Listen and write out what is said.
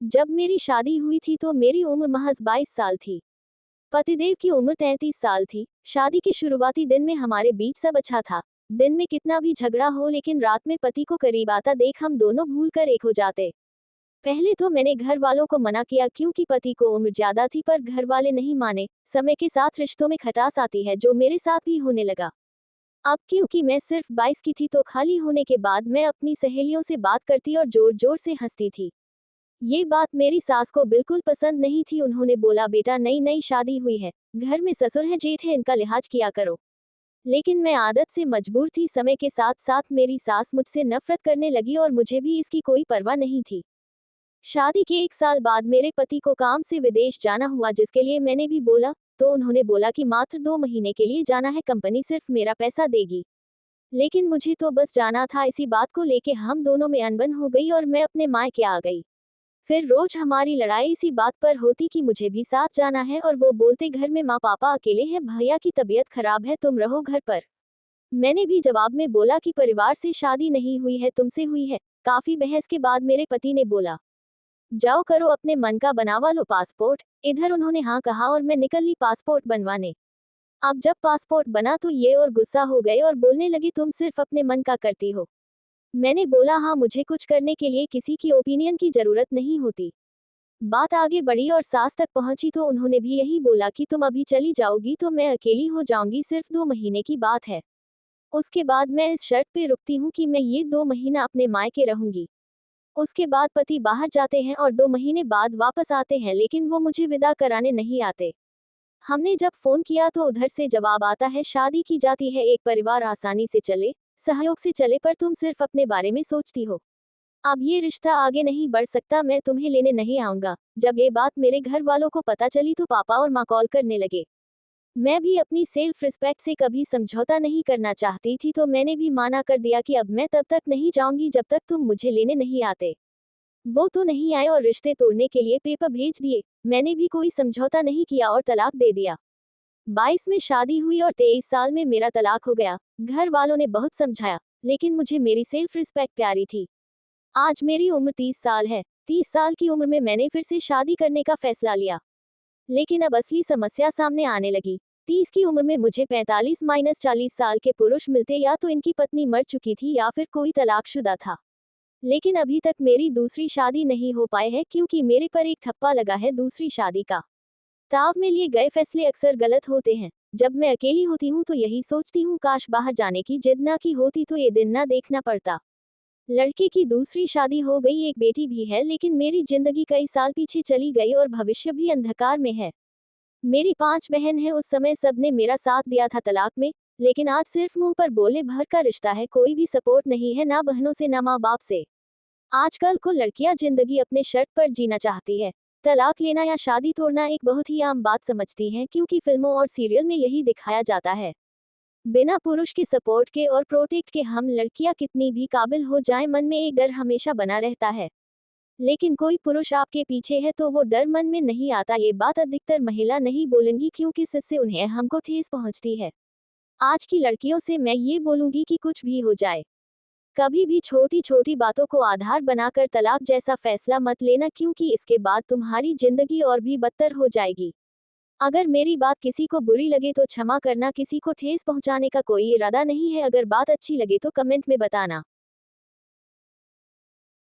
जब मेरी शादी हुई थी तो मेरी उम्र महज 22 साल थी। पतिदेव की उम्र 33 साल थी। शादी के शुरुआती दिन में हमारे बीच सब अच्छा था। दिन में कितना भी झगड़ा हो लेकिन रात में पति को करीब आता देख हम दोनों भूल कर एक हो जाते। पहले तो मैंने घर वालों को मना किया क्योंकि पति को उम्र ज्यादा थी, पर घर वाले नहीं माने। समय के साथ रिश्तों में खटास आती है, जो मेरे साथ भी होने लगा। अब क्योंकि मैं सिर्फ 22 की थी तो खाली होने के बाद मैं अपनी सहेलियों से बात करती और जोर जोर से हंसती थी। ये बात मेरी सास को बिल्कुल पसंद नहीं थी। उन्होंने बोला, बेटा नई नई शादी हुई है, घर में ससुर है जेठ है, इनका लिहाज किया करो। लेकिन मैं आदत से मजबूर थी। समय के साथ साथ मेरी सास मुझसे नफरत करने लगी और मुझे भी इसकी कोई परवाह नहीं थी। शादी के 1 साल बाद मेरे पति को काम से विदेश जाना हुआ, जिसके लिए मैंने भी बोला तो उन्होंने बोला कि मात्र 2 महीने के लिए जाना है, कंपनी सिर्फ मेरा पैसा देगी। लेकिन मुझे तो बस जाना था। इसी बात को लेके हम दोनों में अनबन हो गई और मैं अपने मायके आ गई। फिर रोज हमारी लड़ाई इसी बात पर होती कि मुझे भी साथ जाना है और वो बोलते, घर में माँ पापा अकेले हैं, भैया की तबीयत खराब है, तुम रहो घर पर। मैंने भी जवाब में बोला कि परिवार से शादी नहीं हुई है, तुमसे हुई है। काफी बहस के बाद मेरे पति ने बोला, जाओ करो अपने मन का, बनावा लो पासपोर्ट। इधर उन्होंने हाँ कहा और मैं निकल ली पासपोर्ट बनवाने। अब जब पासपोर्ट बना तो ये और गुस्सा हो गए और बोलने लगी, तुम सिर्फ अपने मन का करती हो। मैंने बोला, हाँ, मुझे कुछ करने के लिए किसी की ओपिनियन की जरूरत नहीं होती। बात आगे बढ़ी और सास तक पहुंची तो उन्होंने भी यही बोला कि तुम अभी चली जाओगी तो मैं अकेली हो जाऊंगी, सिर्फ 2 महीने की बात है। उसके बाद मैं इस शर्त पे रुकती हूँ कि मैं ये 2 महीना अपने मायके रहूंगी। उसके बाद पति बाहर जाते हैं और 2 महीने बाद वापस आते हैं, लेकिन वो मुझे विदा कराने नहीं आते। हमने जब फोन किया तो उधर से जवाब आता है, शादी की जाती है एक परिवार आसानी से चले, सहयोग से चले, पर तुम सिर्फ अपने बारे में सोचती हो। अब ये रिश्ता आगे नहीं बढ़ सकता, मैं तुम्हें लेने नहीं आऊंगा। जब ये बात मेरे घर वालों को पता चली तो पापा और माँ कॉल करने लगे। मैं भी अपनी सेल्फ रिस्पेक्ट से कभी समझौता नहीं करना चाहती थी, तो मैंने भी माना कर दिया कि अब मैं तब तक नहीं जाऊंगी जब तक तुम मुझे लेने नहीं आते। वो तो नहीं आए और रिश्ते तोड़ने के लिए पेपर भेज दिए। मैंने भी कोई समझौता नहीं किया और तलाक दे दिया। 22 में शादी हुई और 23 साल में मेरा तलाक हो गया। घर वालों ने बहुत समझाया, लेकिन मुझे मेरी सेल्फ रिस्पेक्ट प्यारी थी। आज मेरी उम्र 30 साल है। 30 साल की उम्र में मैंने फिर से शादी करने का फैसला लिया। लेकिन अब असली समस्या सामने आने लगी। 30 की उम्र में मुझे 45-40 साल के पुरुष मिलते, या तो इनकी पत्नी मर चुकी थी या फिर कोई तलाकशुदा था। लेकिन अभी तक मेरी दूसरी शादी नहीं हो पाई है क्योंकि मेरे पर एक ठप्पा लगा है दूसरी शादी का। ताव में लिए गए फैसले अक्सर गलत होते हैं। जब मैं अकेली होती हूँ तो यही सोचती हूँ, काश बाहर जाने की जिद ना की होती तो ये दिन ना देखना पड़ता। लड़के की दूसरी शादी हो गई, एक बेटी भी है, लेकिन मेरी जिंदगी कई साल पीछे चली गई और भविष्य भी अंधकार में है। मेरी 5 बहन है, उस समय सबने मेरा साथ दिया था तलाक में। लेकिन आज सिर्फ मुंह पर बोले भर का रिश्ता है, कोई भी सपोर्ट नहीं है, ना बहनों से ना माँ बाप से। आजकल को लड़कियां जिंदगी अपने शर्त पर जीना चाहती है। तलाक लेना या शादी तोड़ना एक बहुत ही आम बात समझती हैं, क्योंकि फिल्मों और सीरियल में यही दिखाया जाता है। बिना पुरुष के सपोर्ट के और प्रोटेक्ट के हम लड़कियां कितनी भी काबिल हो जाएं, मन में एक डर हमेशा बना रहता है। लेकिन कोई पुरुष आपके पीछे है तो वो डर मन में नहीं आता। ये बात अधिकतर महिला नहीं बोलेंगी क्योंकि इससे उन्हें हमको ठेस पहुंचती है। आज की लड़कियों से मैं ये बोलूंगी कि कुछ भी हो जाए, कभी भी छोटी छोटी बातों को आधार बनाकर तलाक जैसा फैसला मत लेना, क्योंकि इसके बाद तुम्हारी जिंदगी और भी बदतर हो जाएगी। अगर मेरी बात किसी को बुरी लगे तो क्षमा करना, किसी को ठेस पहुंचाने का कोई इरादा नहीं है। अगर बात अच्छी लगे तो कमेंट में बताना।